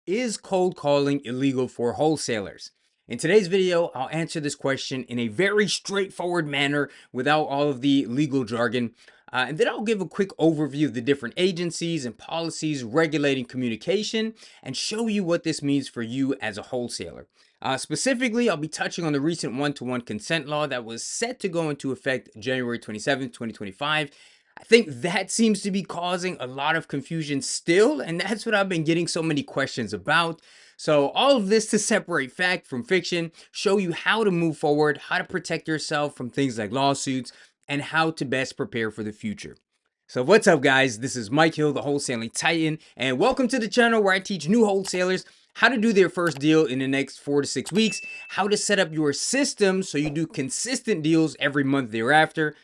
Is cold calling illegal for wholesalers? In today's video, I'll answer this question in a very straightforward manner without all of the legal jargon. And then I'll give a quick overview of the different agencies and policies regulating communication and show you what this means for you as a wholesaler. Specifically, I'll be touching on the recent one-to-one consent law that was set to go into effect January 27th, 2025. I think that seems to be causing a lot of confusion still, and that's what I've been getting so many questions about. So all of this to separate fact from fiction, show you how to move forward, how to protect yourself from things like lawsuits, and how to best prepare for the future. So what's up, guys? This is Mike Hill, the Wholesaling Titan, and welcome to the channel where I teach new wholesalers how to do their first deal in the next 4 to 6 weeks, how to set up your system so you do consistent deals every month thereafter.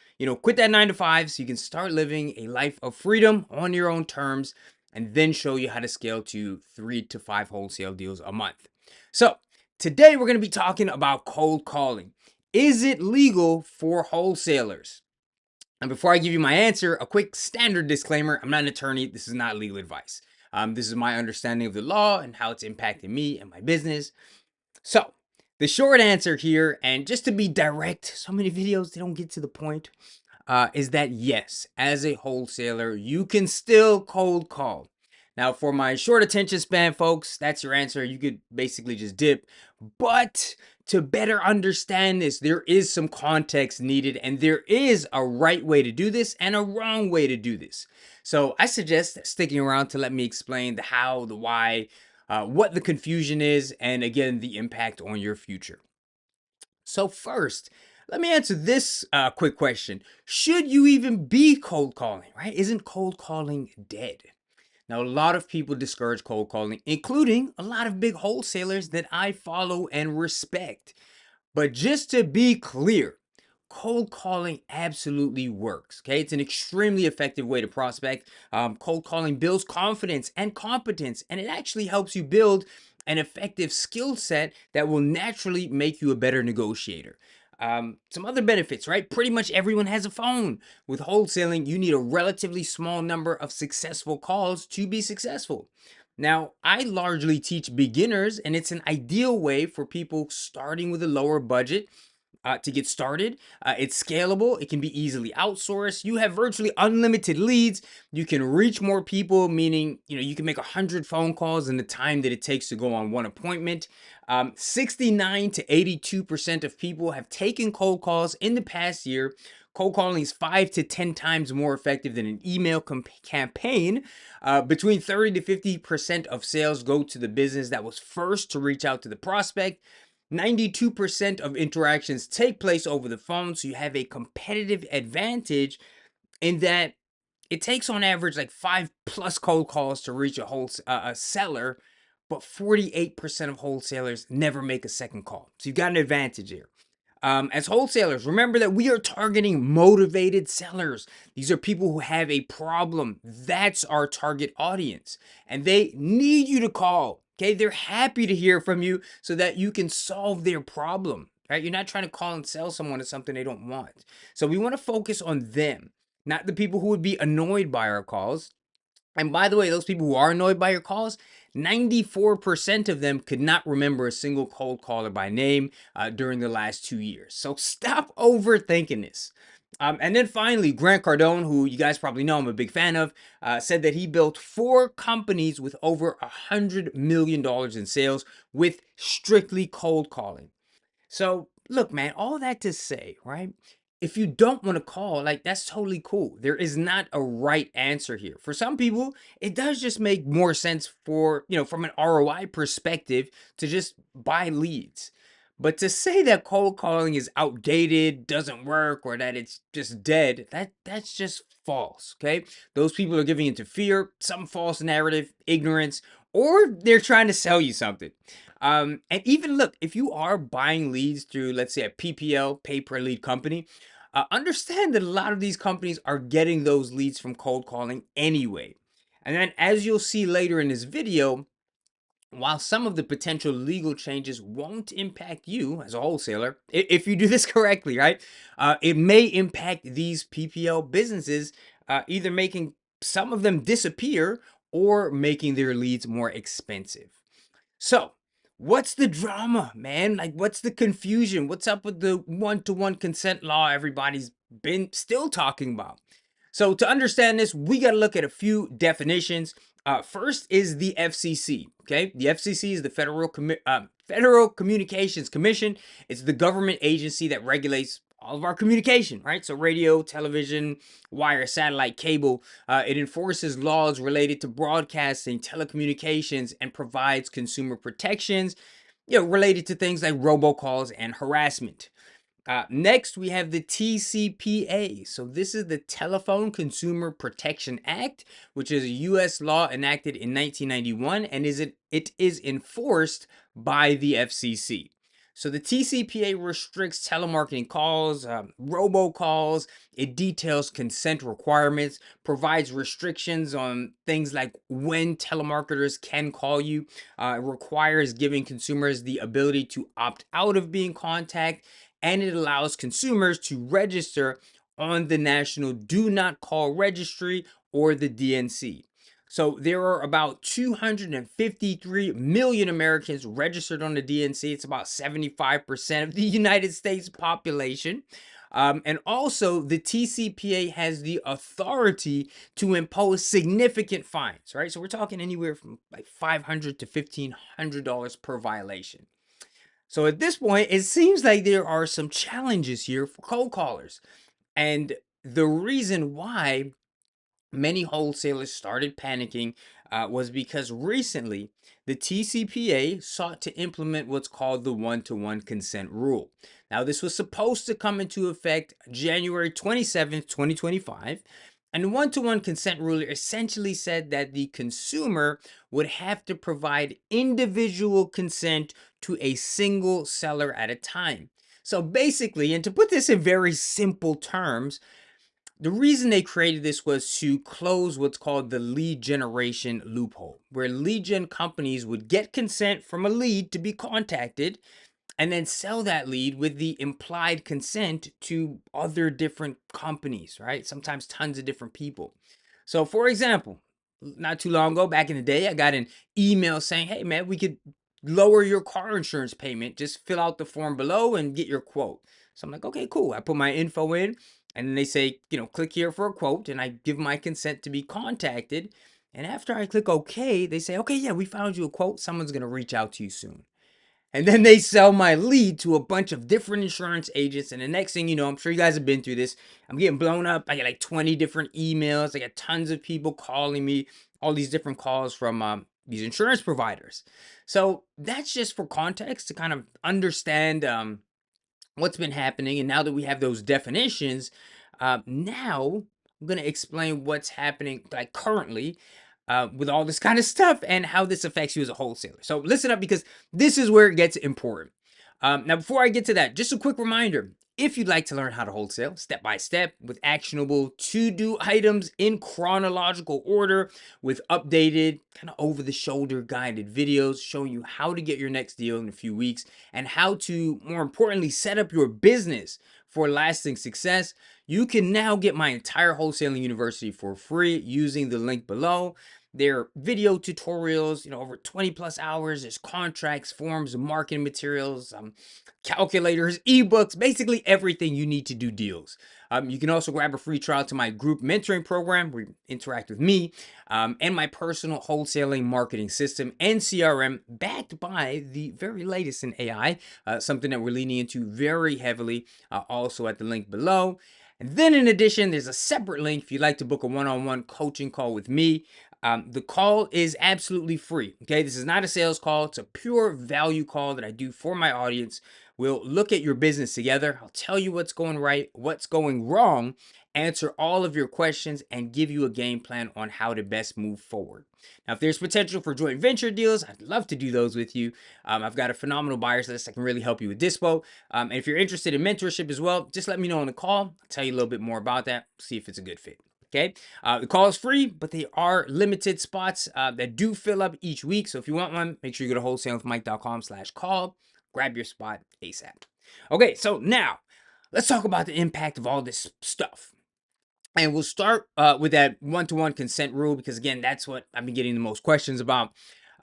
Quit that 9 to 5 so you can start living a life of freedom on your own terms, and then show you how to scale to 3 to 5 wholesale deals a month. So today we're going to be talking about cold calling. Is it legal for wholesalers? And before I give you my answer, a quick standard disclaimer: I'm not an attorney. This is not legal advice. This is my understanding of the law and how it's impacting me and my business. So the short answer here, and just to be direct, so many videos, they don't get to the point, is that yes, as a wholesaler, you can still cold call. Now, for my short attention span folks, that's your answer. You could basically just dip. But to better understand this, there is some context needed, and there is a right way to do this and a wrong way to do this. So I suggest sticking around to let me explain the how, the why, what the confusion is, and again, the impact on your future. So first, let me answer this quick question. Should you even be cold calling, right? Isn't cold calling dead? Now, a lot of people discourage cold calling, including a lot of big wholesalers that I follow and respect. But just to be clear, cold calling absolutely works. Okay, it's an extremely effective way to prospect. Cold calling builds confidence and competence, and it actually helps you build an effective skill set that will naturally make you a better negotiator. Some other benefits, right? Pretty much everyone has a phone. With wholesaling, you need a relatively small number of successful calls to be successful. Now, I largely teach beginners, and it's an ideal way for people starting with a lower budget to get started. It's scalable. It can be easily outsourced. You have virtually unlimited leads. You can reach more people, meaning you can make 100 phone calls in the time that it takes to go on one appointment. 69 to 82% of people have taken cold calls in the past year. Cold calling is 5 to 10 times more effective than an email campaign. Between 30 to 50% of sales go to the business that was first to reach out to the prospect. 92% of interactions take place over the phone, so you have a competitive advantage in that it takes on average like 5+ cold calls to reach a seller, but 48% of wholesalers never make a second call. So you've got an advantage here. As wholesalers, remember that we are targeting motivated sellers. These are people who have a problem. That's our target audience, and they need you to call. Okay, they're happy to hear from you so that you can solve their problem. Right? You're not trying to call and sell someone something they don't want. So we want to focus on them, not the people who would be annoyed by our calls. And by the way, those people who are annoyed by your calls, 94% of them could not remember a single cold caller by name during the last 2 years. So stop overthinking this. And then finally, Grant Cardone, who you guys probably know I'm a big fan of, said that he built 4 companies with over $100 million in sales with strictly cold calling. So look, man, all that to say, right? If you don't want to call, like, that's totally cool. There is not a right answer here. For some people, it does just make more sense for, from an ROI perspective to just buy leads. But to say that cold calling is outdated, doesn't work, or that it's just dead, that's just false, okay? Those people are giving into fear, some false narrative, ignorance, or they're trying to sell you something. And even look, if you are buying leads through, let's say, a PPL, pay per lead company, understand that a lot of these companies are getting those leads from cold calling anyway. And then, as you'll see later in this video, while some of the potential legal changes won't impact you as a wholesaler, if you do this correctly, right? It may impact these PPL businesses, either making some of them disappear or making their leads more expensive. So, what's the drama, man? Like, what's the confusion? What's up with the one-to-one consent law everybody's been still talking about? So, to understand this, we got to look at a few definitions. First is the FCC. Okay, the FCC is the Federal Communications Commission. It's the government agency that regulates all of our communication, right? So, radio, television, wire, satellite, cable. It enforces laws related to broadcasting, telecommunications, and provides consumer protections, related to things like robocalls and harassment. Next, we have the TCPA. So this is the Telephone Consumer Protection Act, which is a U.S. law enacted in 1991, and it is enforced by the FCC. So the TCPA restricts telemarketing calls, robocalls. It details consent requirements, provides restrictions on things like when telemarketers can call you. It requires giving consumers the ability to opt out of being contacted, and it allows consumers to register on the National Do Not Call Registry, or the DNC. So there are about 253 million Americans registered on the DNC. It's about 75% of the United States population. And also, the TCPA has the authority to impose significant fines, right? So we're talking anywhere from like $500 to $1,500 per violation. So at this point, it seems like there are some challenges here for cold callers. And the reason why many wholesalers started panicking was because recently the TCPA sought to implement what's called the one-to-one consent rule. Now, this was supposed to come into effect January 27th, 2025. And the one-to-one consent rule essentially said that the consumer would have to provide individual consent to a single seller at a time. So basically, and to put this in very simple terms, the reason they created this was to close what's called the lead generation loophole, where lead gen companies would get consent from a lead to be contacted and then sell that lead with the implied consent to other different companies, right? Sometimes tons of different people. So, for example, not too long ago, back in the day, I got an email saying, hey, man, we could lower your car insurance payment. Just fill out the form below and get your quote. So I'm like, okay, cool. I put my info in, and then they say, click here for a quote, and I give my consent to be contacted. And after I click OK, they say, okay, yeah, we found you a quote. Someone's going to reach out to you soon. And then they sell my lead to a bunch of different insurance agents. And the next thing you know, I'm sure you guys have been through this. I'm getting blown up. I get like 20 different emails. I got tons of people calling me, all these different calls from these insurance providers. So that's just for context to kind of understand what's been happening. And now that we have those definitions, now I'm going to explain what's happening like currently with all this kind of stuff and how this affects you as a wholesaler. So listen up, because this is where it gets important. Now, before I get to that, just a quick reminder. If you'd like to learn how to wholesale step by step with actionable to-do items in chronological order, with updated kind of over-the-shoulder guided videos showing you how to get your next deal in a few weeks and how to, more importantly, set up your business for lasting success, you can now get my entire wholesaling university for free using the link below. There are video tutorials, over 20 plus hours. There's contracts, forms, marketing materials, calculators, ebooks, basically everything you need to do deals. You can also grab a free trial to my group mentoring program where you interact with me, and my personal wholesaling marketing system and CRM backed by the very latest in AI, something that we're leaning into very heavily, also at the link below. And then in addition, there's a separate link if you'd like to book a one-on-one coaching call with me. The call is absolutely free. Okay, this is not a sales call. It's a pure value call that I do for my audience. We'll look at your business together. I'll tell you what's going right, what's going wrong, answer all of your questions, and give you a game plan on how to best move forward. Now, if there's potential for joint venture deals, I'd love to do those with you. I've got a phenomenal buyers list that can really help you with dispo. And if you're interested in mentorship as well, just let me know on the call. I'll tell you a little bit more about that, see if it's a good fit. Okay, the call is free, but they are limited spots that do fill up each week. So if you want one, make sure you go to wholesalingwithmike.com/call. Grab your spot ASAP. Okay, so now let's talk about the impact of all this stuff. And we'll start with that one-to-one consent rule, because again, that's what I've been getting the most questions about.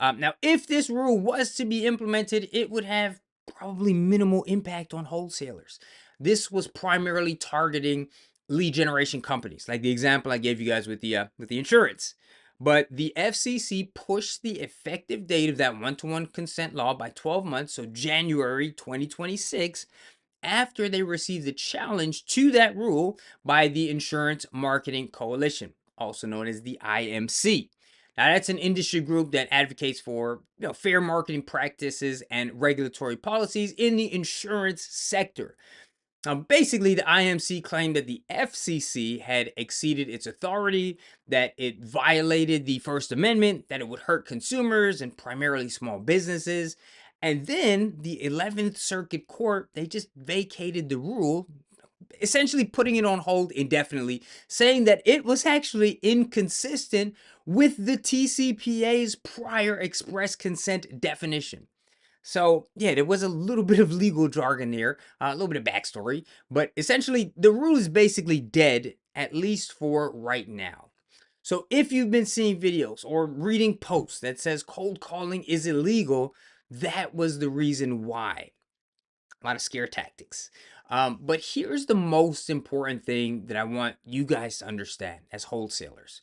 Now, if this rule was to be implemented, it would have probably minimal impact on wholesalers. This was primarily targeting lead generation companies, like the example I gave you guys with the insurance. But the FCC pushed the effective date of that one-to-one consent law by 12 months, so January 2026, after they received a challenge to that rule by the Insurance Marketing Coalition, also known as the IMC. Now, that's an industry group that advocates for fair marketing practices and regulatory policies in the insurance sector. Basically, the IMC claimed that the FCC had exceeded its authority, that it violated the First Amendment, that it would hurt consumers and primarily small businesses. And then the 11th Circuit Court, they just vacated the rule, essentially putting it on hold indefinitely, saying that it was actually inconsistent with the TCPA's prior express consent definition. So, yeah, there was a little bit of legal jargon there, a little bit of backstory, but essentially the rule is basically dead, at least for right now. So, if you've been seeing videos or reading posts that says cold calling is illegal, that was the reason why. A lot of scare tactics. But here's the most important thing that I want you guys to understand as wholesalers.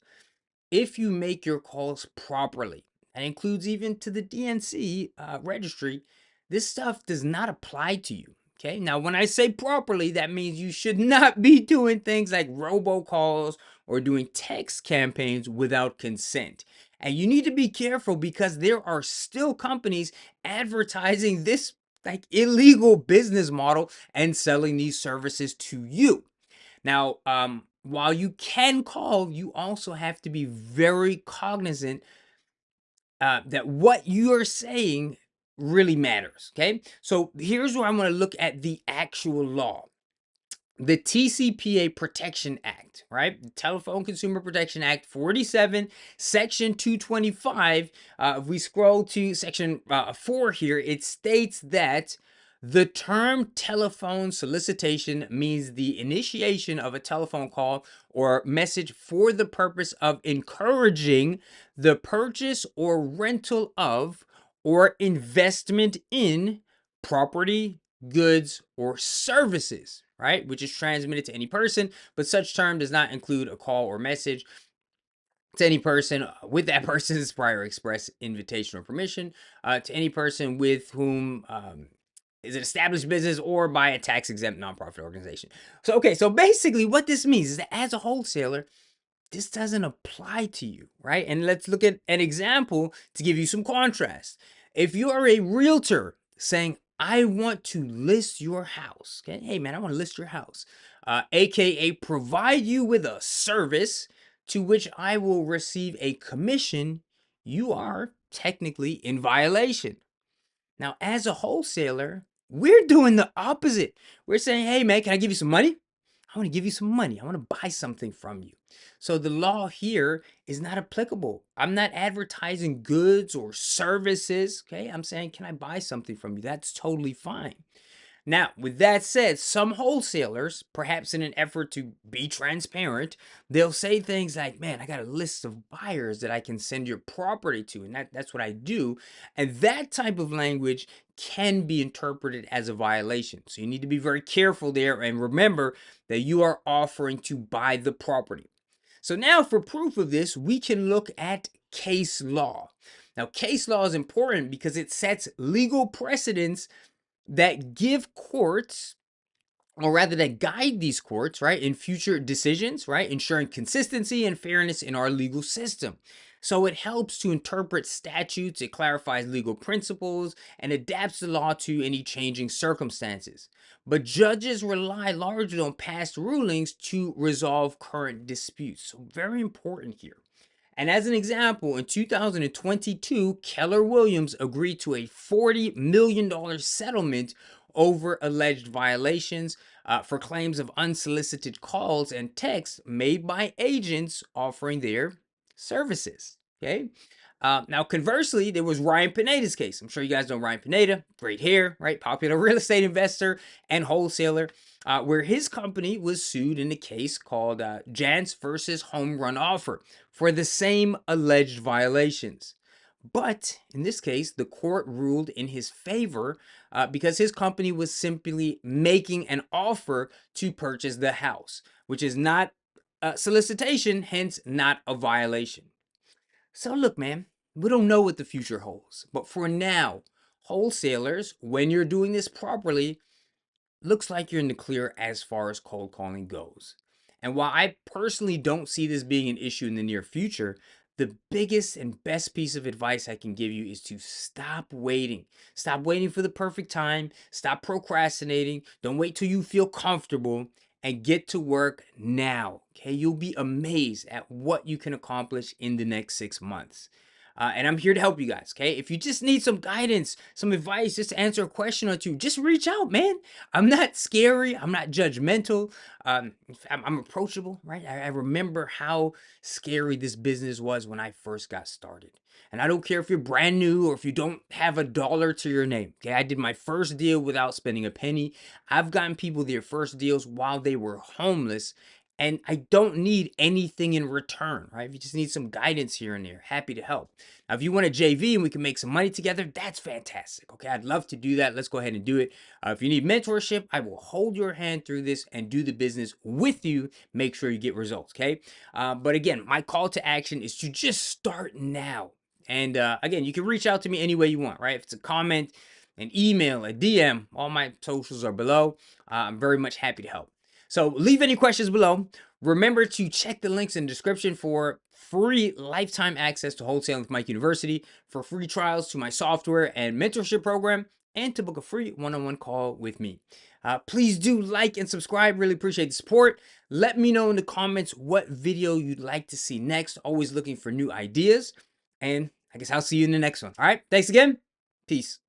If you make your calls properly, that includes even to the DNC registry, this stuff does not apply to you. Okay. Now, when I say properly, that means you should not be doing things like robocalls or doing text campaigns without consent. And you need to be careful because there are still companies advertising this like illegal business model and selling these services to you. Now, while you can call, you also have to be very cognizant that what you are saying really matters. Okay. So here's where I'm going to look at the actual law. The TCPA Protection Act, right? The Telephone Consumer Protection Act 47, Section 225. If we scroll to Section 4 here, it states that the term telephone solicitation means the initiation of a telephone call or message for the purpose of encouraging the purchase or rental of or investment in property, goods, or services, right? Which is transmitted to any person, but such term does not include a call or message to any person with that person's prior express invitation or permission, to any person with whom is an established business or by a tax exempt nonprofit organization. So, okay, so basically what this means is that as a wholesaler, this doesn't apply to you, right? And let's look at an example to give you some contrast. If you are a realtor saying, I want to list your house, okay? Hey, man, I want to list your house, AKA provide you with a service to which I will receive a commission, you are technically in violation. Now, as a wholesaler, we're doing the opposite. We're saying, hey, man, can I give you some money? I want to give you some money. I want to buy something from you. So the law here is not applicable. I'm not advertising goods or services. Okay. I'm saying, can I buy something from you? That's totally fine. Now, with that said, some wholesalers, perhaps in an effort to be transparent, they'll say things like, man, I got a list of buyers that I can send your property to. And that's what I do. And that type of language can be interpreted as a violation. So you need to be very careful there and remember that you are offering to buy the property. So now for proof of this, we can look at case law. Now, case law is important because it sets legal precedents that give courts, or rather that guide these courts, right, in future decisions, right, ensuring consistency and fairness in our legal system. So it helps to interpret statutes, it clarifies legal principles, and adapts the law to any changing circumstances. But judges rely largely on past rulings to resolve current disputes. So very important here. And as an example, in 2022, Keller Williams agreed to a $40 million settlement over alleged violations for claims of unsolicited calls and texts made by agents offering their services. Okay. Now, conversely, there was Ryan Pineda's case. I'm sure you guys know Ryan Pineda, great hair, right? Popular real estate investor and wholesaler, where his company was sued in a case called Jantz versus Home Run Offer for the same alleged violations. But in this case, the court ruled in his favor because his company was simply making an offer to purchase the house, which is not a solicitation, hence not a violation. So look, man, we don't know what the future holds, but for now, wholesalers, when you're doing this properly, looks like you're in the clear as far as cold calling goes. And while I personally don't see this being an issue in the near future, the biggest and best piece of advice I can give you is to stop waiting. Stop waiting for the perfect time. Stop procrastinating. Don't wait till you feel comfortable and get to work now. Okay, you'll be amazed at what you can accomplish in the next 6 months. And I'm here to help you guys. Okay, if you just need some guidance, some advice, just to answer a question or two, just reach out, man. I'm not scary. I'm not judgmental. I'm approachable, right? I remember how scary this business was when I first got started. And I don't care if you're brand new or if you don't have a dollar to your name. Okay, I did my first deal without spending a penny. I've gotten people their first deals while they were homeless. And I don't need anything in return, right? If you just need some guidance here and there, happy to help. Now, if you want a JV and we can make some money together, that's fantastic. Okay, I'd love to do that. Let's go ahead and do it. If you need mentorship, I will hold your hand through this and do the business with you. Make sure you get results. Okay. But again, my call to action is to just start now. And again, you can reach out to me any way you want, right? If it's a comment, an email, a DM, all my socials are below. I'm very much happy to help. So leave any questions below. Remember to check the links in the description for free lifetime access to Wholesaling with Mike University, for free trials to my software and mentorship program, and to book a free one-on-one call with me. Please do like and subscribe. Really appreciate the support. Let me know in the comments what video you'd like to see next. Always looking for new ideas. And I guess I'll see you in the next one. All right. Thanks again. Peace.